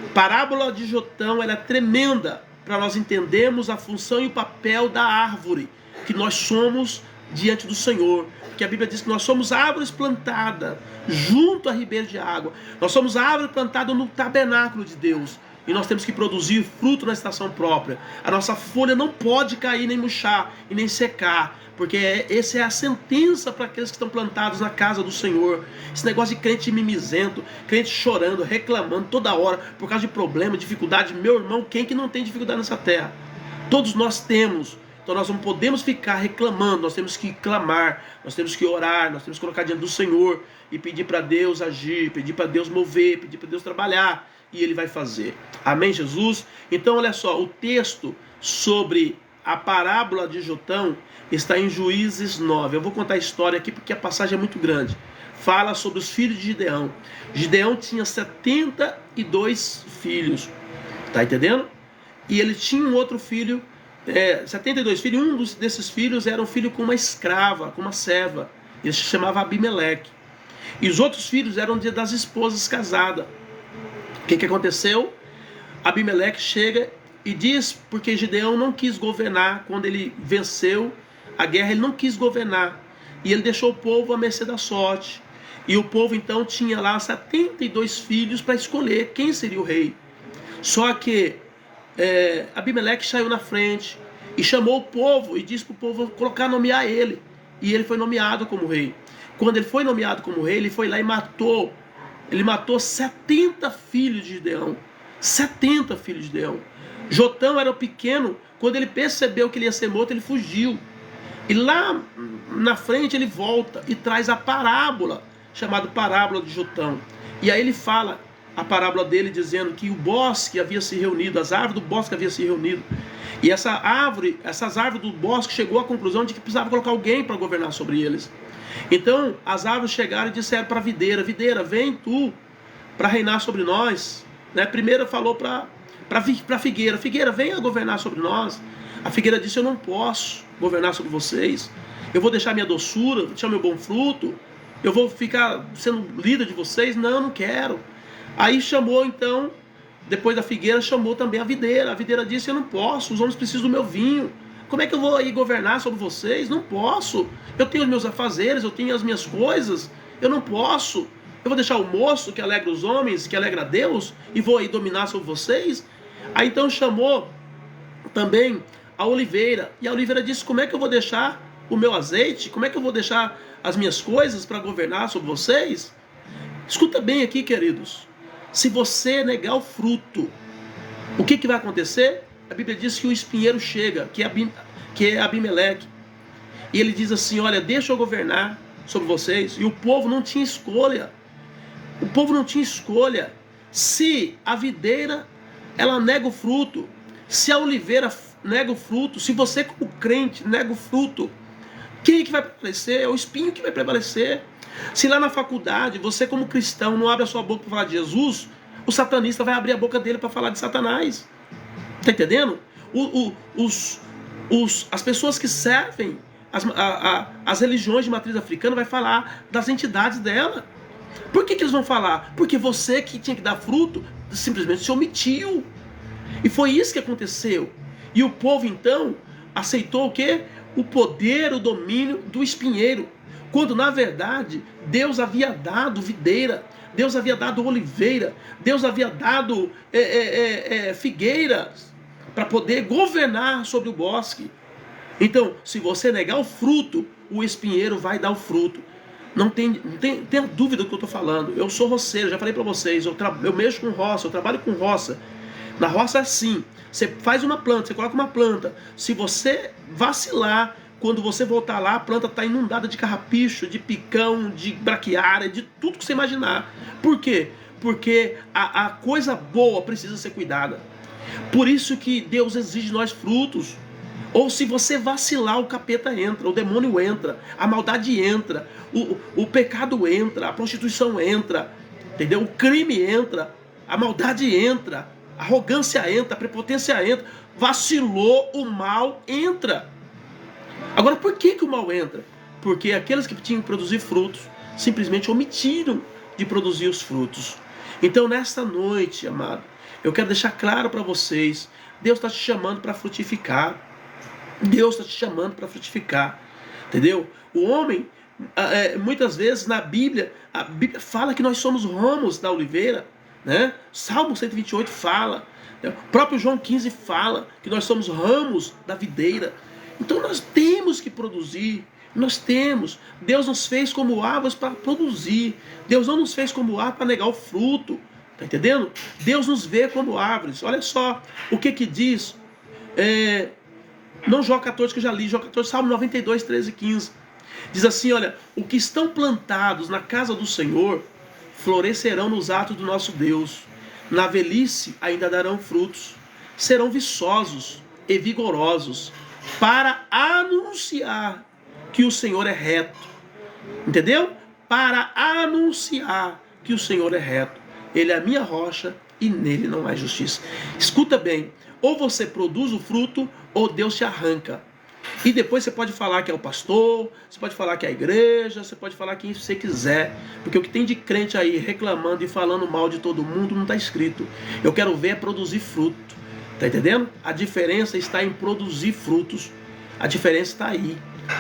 A parábola de Jotão, ela é tremenda para nós entendermos a função e o papel da árvore que nós somos diante do Senhor, porque a Bíblia diz que nós somos árvores plantadas junto a ribeiros de água. Nós somos árvores plantadas no tabernáculo de Deus, e nós temos que produzir fruto na estação própria. A nossa folha não pode cair, nem murchar e nem secar, porque essa é a sentença para aqueles que estão plantados na casa do Senhor. Esse negócio de crente mimizento, crente chorando, reclamando toda hora por causa de problema, dificuldade. Meu irmão, quem que não tem dificuldade nessa terra? Todos nós temos. Então nós não podemos ficar reclamando, nós temos que clamar, nós temos que orar, nós temos que colocar diante do Senhor e pedir para Deus agir, pedir para Deus mover, pedir para Deus trabalhar, e Ele vai fazer. Amém, Jesus? Então olha só, o texto sobre a parábola de Jotão está em Juízes 9. Eu vou contar a história aqui porque a passagem é muito grande. Fala sobre os filhos de Gideão. Gideão tinha 72 filhos, tá entendendo? E ele tinha um outro filho, 72 filhos, um desses filhos era um filho com uma escrava, com uma serva, ele se chamava Abimeleque, e os outros filhos eram das esposas casadas. O que aconteceu? Abimeleque chega e diz, porque Gideão não quis governar, quando ele venceu a guerra, ele não quis governar, e ele deixou o povo à mercê da sorte, e o povo então tinha lá 72 filhos para escolher quem seria o rei. Só que Abimeleque saiu na frente e chamou o povo e disse para o povo nomear ele. E ele foi nomeado como rei. Quando ele foi nomeado como rei, ele foi lá e matou. Ele matou 70 filhos de Gideão. 70 filhos de Gideão. Jotão era pequeno. Quando ele percebeu que ele ia ser morto, ele fugiu. E lá na frente ele volta e traz a parábola, chamada parábola de Jotão. E aí ele fala a parábola dele dizendo que o bosque havia se reunido, as árvores do bosque haviam se reunido, e essas árvores do bosque chegou à conclusão de que precisava colocar alguém para governar sobre eles. Então as árvores chegaram e disseram para a videira: videira, vem tu para reinar sobre nós, né? Primeiro falou para a figueira: figueira, venha governar sobre nós. A figueira disse: eu não posso governar sobre vocês, eu vou deixar minha doçura, vou deixar meu bom fruto, eu vou ficar sendo líder de vocês. Não, não quero. Aí chamou então, depois da figueira, chamou também a videira. A videira disse: eu não posso, os homens precisam do meu vinho. Como é que eu vou aí governar sobre vocês? Não posso. Eu tenho os meus afazeres, eu tenho as minhas coisas, eu não posso. Eu vou deixar o moço que alegra os homens, que alegra a Deus, e vou aí dominar sobre vocês? Aí então chamou também a oliveira. E a oliveira disse: como é que eu vou deixar o meu azeite? Como é que eu vou deixar as minhas coisas para governar sobre vocês? Escuta bem aqui, queridos. Se você negar o fruto, o que vai acontecer? A Bíblia diz que o espinheiro chega, que é Abimeleque. E ele diz assim: olha, deixa eu governar sobre vocês. E o povo não tinha escolha. O povo não tinha escolha. Se a videira, ela nega o fruto, se a oliveira nega o fruto, se você como crente nega o fruto, quem é que vai prevalecer? É o espinho que vai prevalecer. Se lá na faculdade você como cristão não abre a sua boca para falar de Jesus, o satanista vai abrir a boca dele para falar de Satanás. Está entendendo? As pessoas que servem as religiões de matriz africana vai falar das entidades dela. Por que eles vão falar? Porque você que tinha que dar fruto simplesmente se omitiu. E foi isso que aconteceu. E o povo então aceitou o quê? O poder, o domínio do espinheiro. Quando na verdade Deus havia dado videira, Deus havia dado oliveira, Deus havia dado figueiras para poder governar sobre o bosque. Então, se você negar o fruto, o espinheiro vai dar o fruto. Não tenha dúvida do que eu estou falando. Eu sou roceiro, já falei para vocês, eu mexo com roça, eu trabalho com roça. Na roça é assim, você faz uma planta, você coloca uma planta. Se você vacilar, quando você voltar lá, a planta está inundada de carrapicho, de picão, de braquiária, de tudo que você imaginar. Por quê? Porque a coisa boa precisa ser cuidada. Por isso que Deus exige de nós frutos. Ou se você vacilar, o capeta entra, o demônio entra, a maldade entra, o pecado entra, a prostituição entra, entendeu? O crime entra, a maldade entra, a arrogância entra, a prepotência entra. Vacilou, o mal entra. Agora, por que o mal entra? Porque aqueles que tinham que produzir frutos simplesmente omitiram de produzir os frutos. Então, nesta noite, amado, eu quero deixar claro para vocês: Deus está te chamando para frutificar. Deus está te chamando para frutificar. Entendeu? O homem, muitas vezes na Bíblia, a Bíblia fala que nós somos ramos da oliveira, né? Salmo 128 fala, né? O próprio João 15 fala que nós somos ramos da videira. Então nós temos que produzir. Nós temos. Deus nos fez como árvores para produzir. Deus não nos fez como árvore para negar o fruto. Está entendendo? Deus nos vê como árvores. Olha só o que diz Não Jó 14 que eu já li, Jó 14, Salmo 92, 13 e 15. Diz assim, olha, o que estão plantados na casa do Senhor florescerão nos atos do nosso Deus. Na velhice ainda darão frutos. Serão viçosos e vigorosos para anunciar que o Senhor é reto. Entendeu? Para anunciar que o Senhor é reto. Ele é a minha rocha e nele não há justiça. Escuta bem, ou você produz o fruto ou Deus te arranca. E depois você pode falar que é o pastor, você pode falar que é a igreja, você pode falar quem você quiser. Porque o que tem de crente aí reclamando e falando mal de todo mundo não está escrito. Eu quero ver é produzir fruto. Tá entendendo? A diferença está em produzir frutos. A diferença está aí.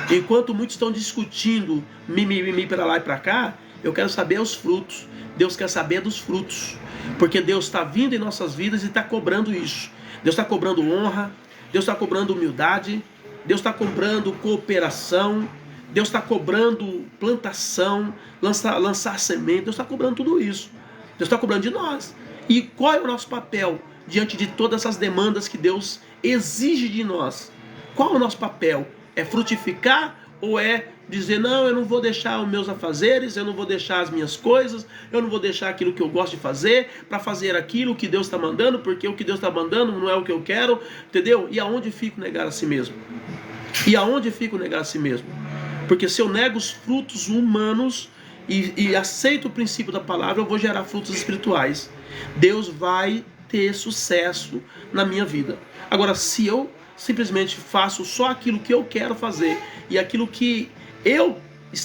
Enquanto muitos estão discutindo mimimi para lá e para cá, eu quero saber os frutos. Deus quer saber dos frutos. Porque Deus está vindo em nossas vidas e está cobrando isso. Deus está cobrando honra, Deus está cobrando humildade, Deus está cobrando cooperação, Deus está cobrando plantação, lançar semente, Deus está cobrando tudo isso. Deus está cobrando de nós. E qual é o nosso papel diante de todas essas demandas que Deus exige de nós? Qual é o nosso papel? É frutificar ou é dizer, não, eu não vou deixar os meus afazeres, eu não vou deixar as minhas coisas, eu não vou deixar aquilo que eu gosto de fazer para fazer aquilo que Deus está mandando, porque o que Deus está mandando não é o que eu quero, entendeu? E aonde fico negar a si mesmo? E aonde fico negar a si mesmo? Porque se eu nego os frutos humanos e aceito o princípio da palavra, eu vou gerar frutos espirituais. Deus vai ter sucesso na minha vida. Agora, se eu simplesmente faço só aquilo que eu quero fazer e aquilo que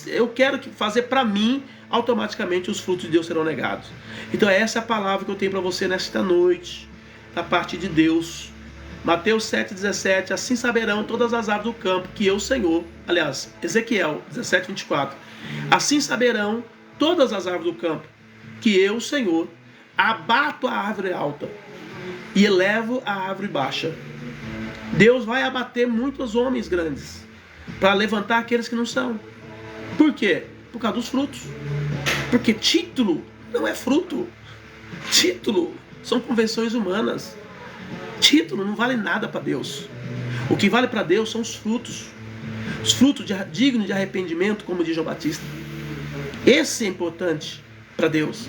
eu quero fazer para mim, automaticamente os frutos de Deus serão negados. Então essa é a palavra que eu tenho para você nesta noite, da parte de Deus. Mateus 7,17, assim saberão todas as aves do campo que eu, Senhor, aliás, Ezequiel 17,24, assim saberão todas as aves do campo que eu, Senhor, abato a árvore alta e elevo a árvore baixa. Deus vai abater muitos homens grandes para levantar aqueles que não são. Por quê? Por causa dos frutos. Porque título não é fruto. Título são convenções humanas. Título não vale nada para Deus. O que vale para Deus são os frutos. Os frutos dignos de arrependimento, como diz João Batista. Esse é importante para Deus.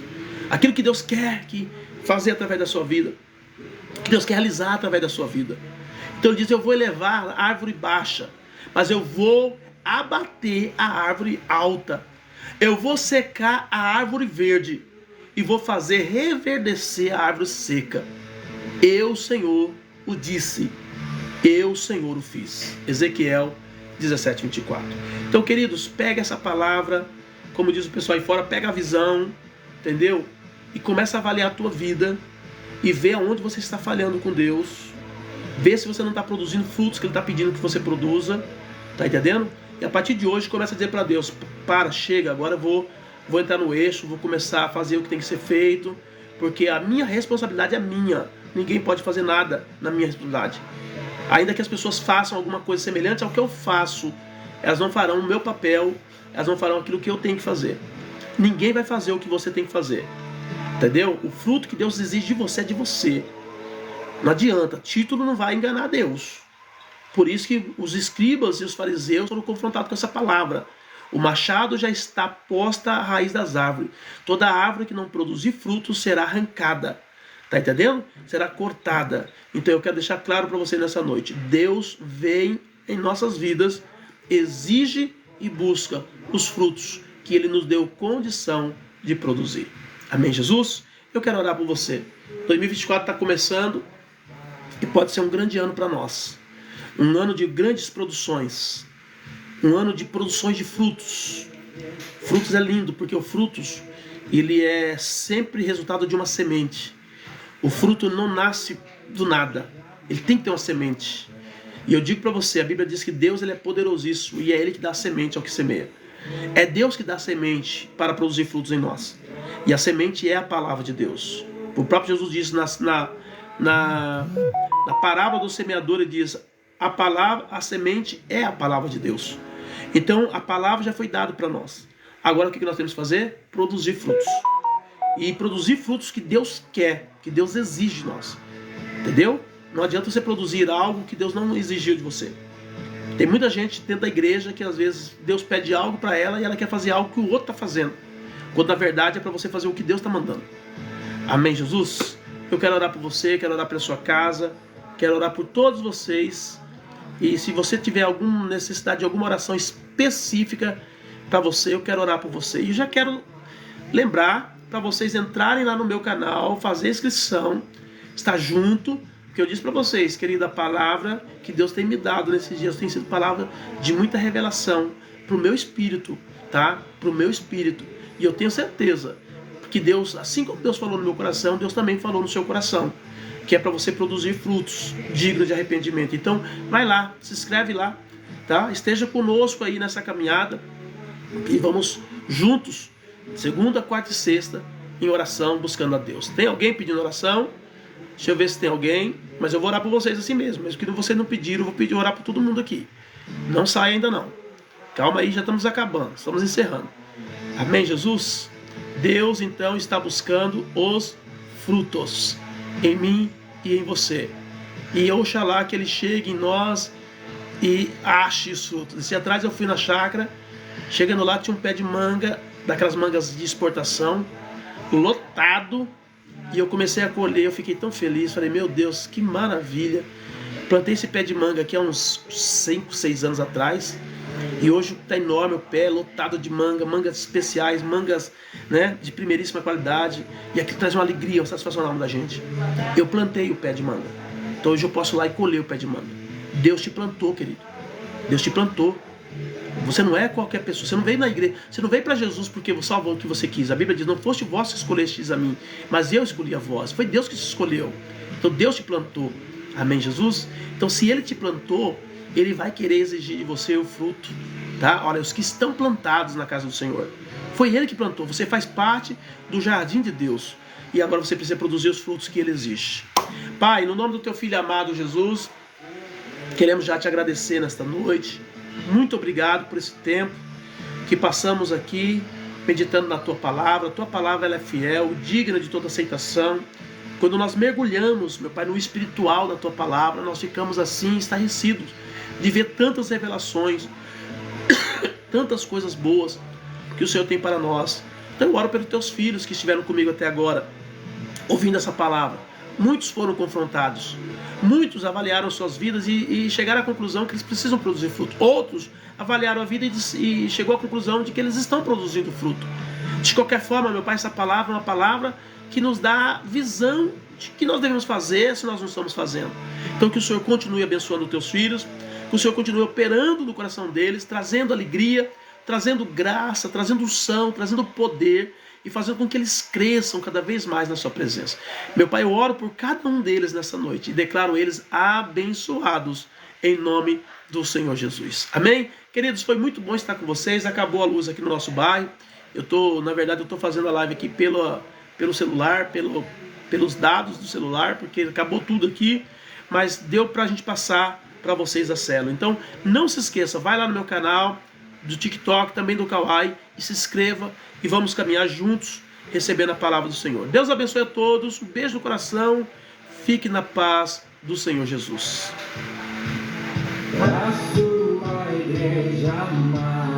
Aquilo que Deus quer fazer através da sua vida. Que Deus quer realizar através da sua vida. Então ele diz, eu vou elevar a árvore baixa, mas eu vou abater a árvore alta. Eu vou secar a árvore verde e vou fazer reverdecer a árvore seca. Eu, Senhor, o disse. Eu, Senhor, o fiz. Ezequiel 17:24. Então, queridos, pega essa palavra, como diz o pessoal aí fora, pega a visão, entendeu? E começa a avaliar a tua vida e vê aonde você está falhando com Deus. Vê se você não está produzindo frutos que Ele está pedindo que você produza. Tá entendendo? E a partir de hoje começa a dizer para Deus, para, chega, agora eu vou entrar no eixo, vou começar a fazer o que tem que ser feito, porque a minha responsabilidade é minha. Ninguém pode fazer nada na minha responsabilidade. Ainda que as pessoas façam alguma coisa semelhante ao que eu faço, elas não farão o meu papel, elas não farão aquilo que eu tenho que fazer. Ninguém vai fazer o que você tem que fazer. Entendeu? O fruto que Deus exige de você é de você. Não adianta, título não vai enganar Deus. Por isso que os escribas e os fariseus foram confrontados com essa palavra. O machado já está posta à raiz das árvores. Toda árvore que não produzir frutos será arrancada. Está entendendo? Será cortada. Então eu quero deixar claro para você nessa noite. Deus vem em nossas vidas, exige e busca os frutos que Ele nos deu condição de produzir. Amém, Jesus? Eu quero orar por você. 2024 está começando e pode ser um grande ano para nós. Um ano de grandes produções. Um ano de produções de frutos. Frutos é lindo, porque o frutos, ele é sempre resultado de uma semente. O fruto não nasce do nada. Ele tem que ter uma semente. E eu digo para você, a Bíblia diz que Deus, ele é poderosíssimo e é Ele que dá a semente ao que semeia. É Deus que dá a semente para produzir frutos em nós. E a semente é a palavra de Deus. O próprio Jesus diz na parábola do semeador, ele diz, a semente é a palavra de Deus. Então a palavra já foi dada para nós. Agora o que nós temos que fazer? Produzir frutos. E produzir frutos que Deus quer, que Deus exige de nós. Entendeu? Não adianta você produzir algo que Deus não exigiu de você. Tem muita gente dentro da igreja que às vezes Deus pede algo para ela e ela quer fazer algo que o outro está fazendo, quando na verdade é para você fazer o que Deus está mandando. Amém, Jesus? Eu quero orar por você, quero orar pela sua casa, quero orar por todos vocês. E se você tiver alguma necessidade de alguma oração específica para você, eu quero orar por você. E eu já quero lembrar para vocês entrarem lá no meu canal, fazer inscrição, estar junto, porque eu disse para vocês, querida, a palavra que Deus tem me dado nesses dias tem sido palavra de muita revelação para o meu espírito, tá? Para o meu espírito. E eu tenho certeza que Deus, assim como Deus falou no meu coração, Deus também falou no seu coração, que é para você produzir frutos dignos de arrependimento. Então, vai lá, se inscreve lá, tá? Esteja conosco aí nessa caminhada e vamos juntos, segunda, quarta e sexta, em oração, buscando a Deus. Tem alguém pedindo oração? Deixa eu ver se tem alguém, mas eu vou orar por vocês assim mesmo. Mesmo que vocês não pediram, eu vou orar por todo mundo aqui. Não sai ainda não. Calma aí, já estamos acabando, estamos encerrando. Amém, Jesus? Deus então está buscando os frutos em mim e em você. E oxalá que Ele chegue em nós e ache os frutos. Esse atrás eu fui na chácara, chegando lá tinha um pé de manga, daquelas mangas de exportação, lotado. E eu comecei a colher, eu fiquei tão feliz, falei, meu Deus, que maravilha. Plantei esse pé de manga aqui há uns 5, 6 anos atrás. E hoje está enorme o pé, lotado de manga, mangas especiais, mangas, né, de primeiríssima qualidade. E aquilo traz uma alegria, uma satisfação na alma da gente. Eu plantei o pé de manga. Então hoje eu posso ir lá e colher o pé de manga. Deus te plantou, querido. Deus te plantou. Você não é qualquer pessoa, você não veio na igreja, você não veio para Jesus porque você salvou o que você quis. A Bíblia diz, não foste vós que escolhestes a mim, mas eu escolhi a vós. Foi Deus que te escolheu. Então Deus te plantou. Amém, Jesus? Então se Ele te plantou, Ele vai querer exigir de você o fruto, tá? Olha, os que estão plantados na casa do Senhor. Foi Ele que plantou, você faz parte do jardim de Deus. E agora você precisa produzir os frutos que Ele exige. Pai, no nome do Teu Filho amado Jesus, queremos já te agradecer nesta noite. Muito obrigado por esse tempo que passamos aqui meditando na Tua palavra. A Tua palavra ela é fiel, digna de toda aceitação. Quando nós mergulhamos, meu Pai, no espiritual da Tua palavra, nós ficamos assim estarrecidos de ver tantas revelações, tantas coisas boas que o Senhor tem para nós. Então eu oro pelos Teus filhos que estiveram comigo até agora, ouvindo essa palavra. Muitos foram confrontados, muitos avaliaram suas vidas e chegaram à conclusão que eles precisam produzir fruto. Outros avaliaram a vida e chegou à conclusão de que eles estão produzindo fruto. De qualquer forma, meu Pai, essa palavra é uma palavra que nos dá visão de que nós devemos fazer se nós não estamos fazendo. Então que o Senhor continue abençoando os Teus filhos, que o Senhor continue operando no coração deles, trazendo alegria, trazendo graça, trazendo unção, trazendo poder, e fazendo com que eles cresçam cada vez mais na Sua presença. Meu Pai, eu oro por cada um deles nessa noite e declaro eles abençoados em nome do Senhor Jesus. Amém? Queridos, foi muito bom estar com vocês. Acabou a luz aqui no nosso bairro. Na verdade, eu estou fazendo a live aqui pelo celular, pelos dados do celular, porque acabou tudo aqui, mas deu para a gente passar para vocês a célula. Então, não se esqueça, vai lá no meu canal do TikTok, também do Kawaii, e se inscreva e vamos caminhar juntos, recebendo a palavra do Senhor. Deus abençoe a todos, um beijo no coração, fique na paz do Senhor Jesus. A sua igreja amada.